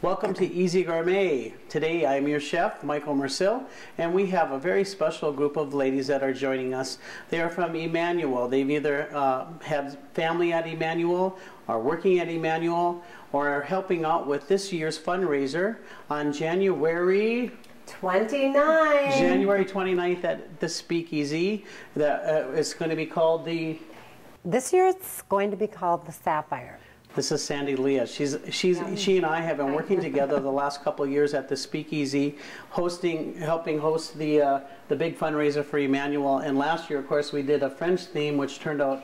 Welcome to Easy Gourmet. Today I'm your chef, Michael Mercil, and we have a very special group of ladies that are joining us. They are from Emmanuel. They've either had family at Emmanuel, are working at Emmanuel, or are helping out with this year's fundraiser on January 29th at the Speakeasy. It's going to be called the... This year it's going to be called the Sapphire. This is Sandy Leah. She and I have been working together the last couple of years at the Speakeasy, helping host the big fundraiser for Emmanuel. And last year, of course, we did a French theme, which turned out,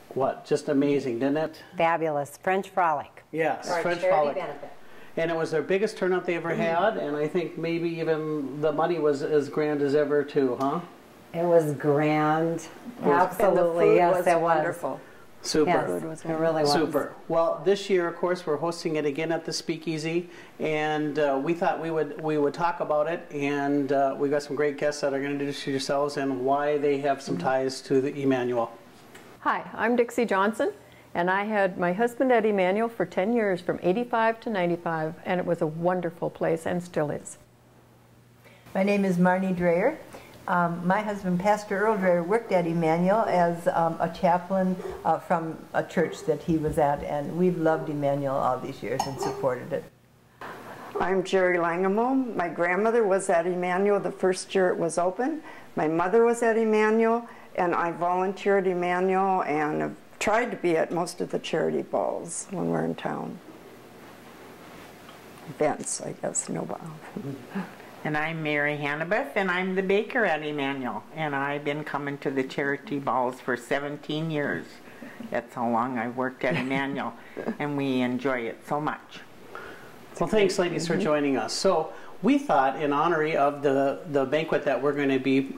what, just amazing, didn't it? Fabulous. French Frolic. Yes, Our French charity Frolic. benefit. And it was their biggest turnout they ever had, and I think maybe even the money was as grand as ever, too, huh? It was grand. Absolutely, yes, it was. Wonderful. Super. Yes, it really was. Super. Well, this year, of course, we're hosting it again at the Speakeasy, and we thought we would talk about it, and we've got some great guests that are going to introduce yourselves and why they have some ties to the Emmanuel. Hi, I'm Dixie Johnson, and I had my husband at Emmanuel for 10 years, from 85 to 95, and it was a wonderful place, and still is. My name is Marnie Dreyer. My husband, Pastor Earl Dreyer, worked at Emmanuel as a chaplain from a church that he was at, and we've loved Emmanuel all these years and supported it. I'm Jerry Langemo. My grandmother was at Emmanuel the first year it was open. My mother was at Emmanuel, and I volunteered at Emmanuel and have tried to be at most of the charity balls when we're in town. Events, I guess, no doubt. And I'm Mary Hannibeth, and I'm the baker at Emmanuel, and I've been coming to the charity balls for 17 years. That's how long I've worked at Emmanuel, and we enjoy it so much. Well, thanks, ladies, for joining us. So we thought, in honor of the banquet that we're going to be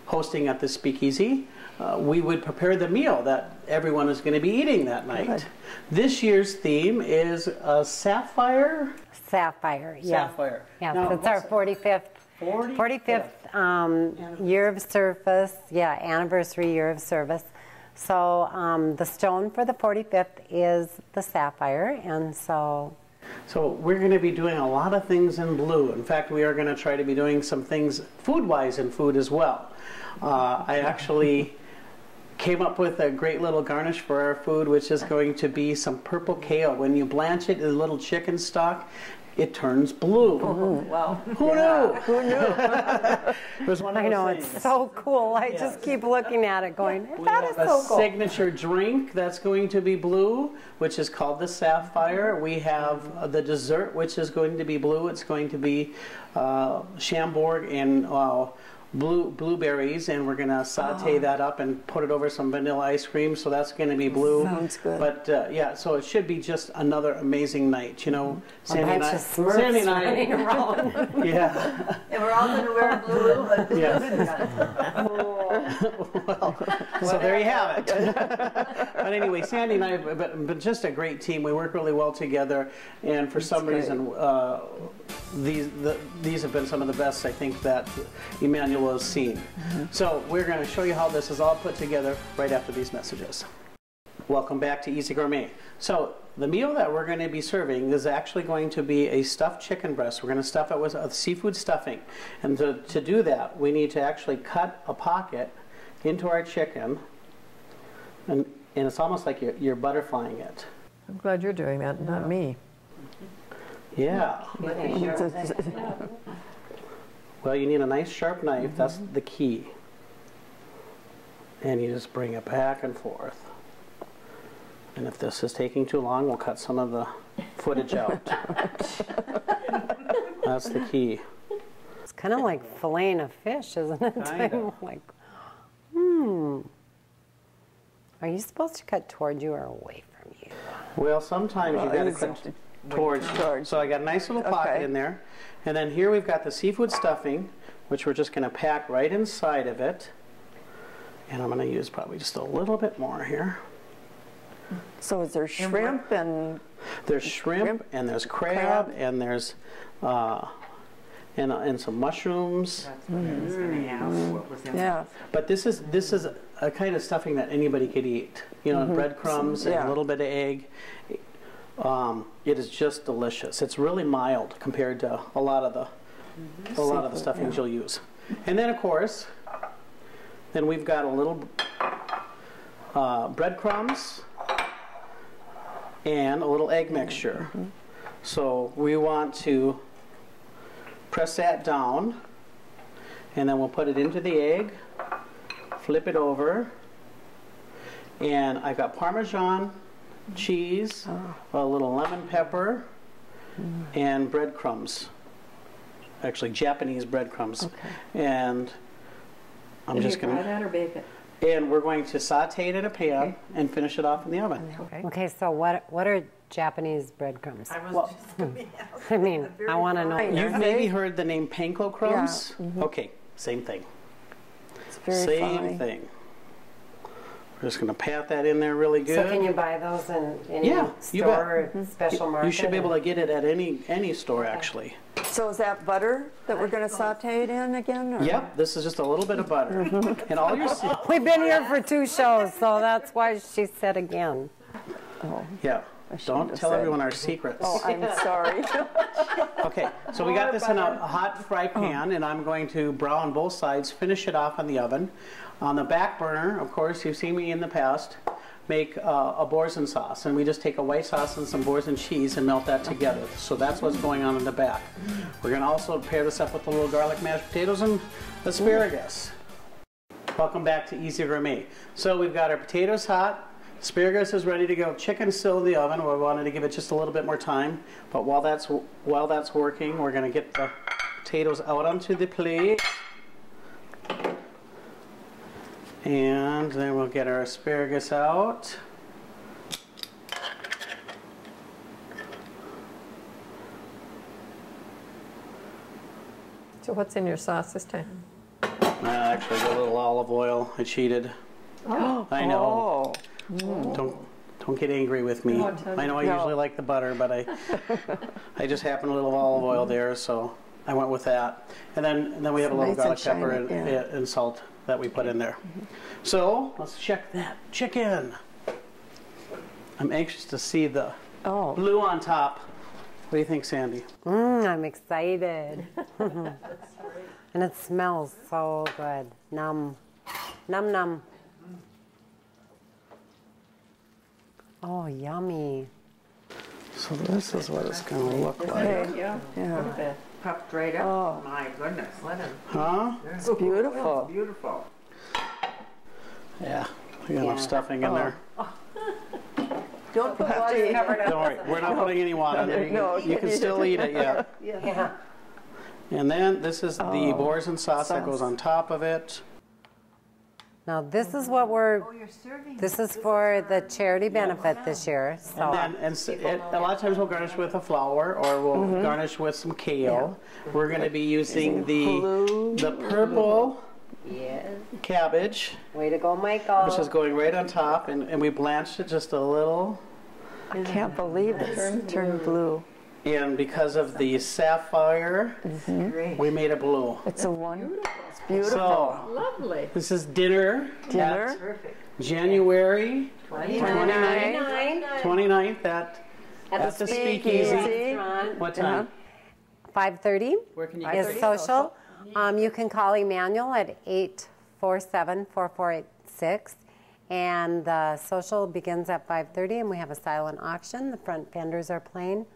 hosting at the Speakeasy, we would prepare the meal that everyone is going to be eating that night. Good. This year's theme is Sapphire. Sapphire, yes. Sapphire. Yes, now, it's our 45th year of service, anniversary year of service. So the stone for the 45th is the sapphire, and so we're going to be doing a lot of things in blue. In fact, we are going to try to be doing some things food-wise in food as well. I actually came up with a great little garnish for our food, which is going to be some purple kale. When you blanch it in a little chicken stock, it turns blue. Oh, wow. Who knew? Who knew? It was one of I know, things. it's so cool. I just keep looking at it going, that is so cool. We have a signature drink that's going to be blue, which is called the Sapphire. We have the dessert, which is going to be blue. It's going to be Chambord and blueberries, and we're going to saute that up and put it over some vanilla ice cream, so that's going to be blue. Sounds good. But yeah, so it should be just another amazing night, you know. Sandy and I, yeah. And we're all going to wear blue. Yes. Well, so there you have it. But anyway, Sandy and I have been just a great team. We work really well together, and for some reason, these have been some of the best, I think, that Emmanuel has seen. So we're going to show you how this is all put together right after these messages. Welcome back to Easy Gourmet. So the meal that we're going to be serving is actually going to be a stuffed chicken breast. We're going to stuff it with seafood stuffing. And to do that, we need to actually cut a pocket into our chicken, and it's almost like you're butterflying it. I'm glad you're doing that, not me. Yeah. Well, you need a nice sharp knife. That's the key. And you just bring it back and forth. And if this is taking too long, we'll cut some of the footage out. That's the key. It's kind of like filleting a fish, isn't it? Kind of. Like, Are you supposed to cut toward you or away from you? Well, sometimes you got to cut towards. So I got a nice little pocket in there. And then here we've got the seafood stuffing, which we're just going to pack right inside of it. And I'm going to use probably just a little bit more here. So is there shrimp and... There's shrimp and there's crab and there's and some mushrooms. That's what I was going to ask. What was in Yeah. But this is a kind of stuffing that anybody could eat. You know, breadcrumbs and a little bit of egg. It is just delicious. It's really mild compared to a lot of the stuffings you'll use. And then of course, then we've got a little breadcrumbs and a little egg mixture. So we want to press that down, and then we'll put it into the egg, flip it over, and I've got Parmesan cheese, a little lemon pepper, and breadcrumbs. Actually, Japanese breadcrumbs. Okay. And I'm just going to fry that or bake it. And we're going to saute it in a pan and finish it off in the oven. Okay, so what are Japanese breadcrumbs? I mean, I want to know. You've maybe heard the name panko crumbs? Yeah. Okay, same thing. It's very same thing. We're just going to pat that in there really good. So can you buy those in any store or special market? You should be able to get it at any store, actually. So is that butter that we're going to saute it in again? Or? Yep, this is just a little bit of butter. And all your We've been here for 2 shows, so that's why she said again. Oh. Yeah. Don't tell everyone our secrets. Oh, I'm sorry. Okay, so we got this in a hot fry pan, and I'm going to brown both sides, finish it off on the oven. On the back burner, of course, you've seen me in the past make a boursin sauce, and we just take a white sauce and some boursin cheese and melt that together. So that's what's going on in the back. We're going to also pair this up with a little garlic mashed potatoes and asparagus. Welcome back to Easy Gourmet. So we've got our potatoes hot. Asparagus is ready to go. Chicken's still in the oven. We wanted to give it just a little bit more time. But while that's working, we're going to get the potatoes out onto the plate. And then we'll get our asparagus out. So what's in your sauce this time? Actually, a little olive oil. I cheated. Oh. I know. Don't get angry with me. I know I usually like the butter, but I just happened a little olive oil there, so I went with that. And then we have a little garlic pepper and salt that we put in there. So let's check that chicken. I'm anxious to see the blue on top. What do you think, Sandy? I'm excited. And it smells so good. Num. Num num. Oh, yummy. So this is what it's going to look like. Yeah. Puffed right up. Oh my goodness. Huh? It's beautiful. It's beautiful. Yeah. We got enough stuffing in there. Don't put water in it. Don't worry. We're not putting any water in there. You can still eat it, yeah. And then this is the boursin sauce that goes on top of it. Now this is what this is for the charity benefit this year. So. A lot of times we'll garnish with a flower, or we'll garnish with some kale. We're going to be using the purple cabbage. Way to go, Michael. Which is going right on top, and we blanched it just a little. I can't believe it turned blue. And because of the sapphire, we made it blue. It's beautiful. So, lovely. This is dinner. January 29th at the Speakeasy. What time? 5:30. Where can you get is social. You can call Emmanuel at 847-4486. And the social begins at 5:30, and we have a silent auction. The front vendors are playing.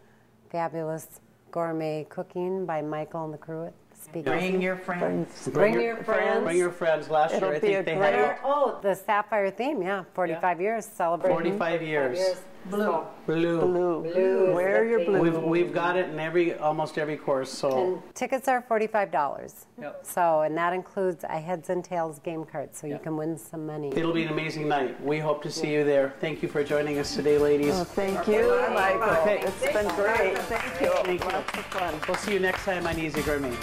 Fabulous gourmet cooking by Michael and the crew at Speakeasy. Bring your friends. Bring your friends. Bring your friends. Last year, I think they had... the sapphire theme, 45 years celebrating. 45 years. Blue. Blue. Wear your blue. We've got it in almost every course. So and tickets are $45. Yep. So, and that includes a heads and tails game card, so you can win some money. It'll be an amazing night. We hope to see you there. Thank you for joining us today, ladies. Oh, thank you, Michael. Okay. It's been great. Thank you. Thank you. Lots of fun. We'll see you next time on Easy Gourmet.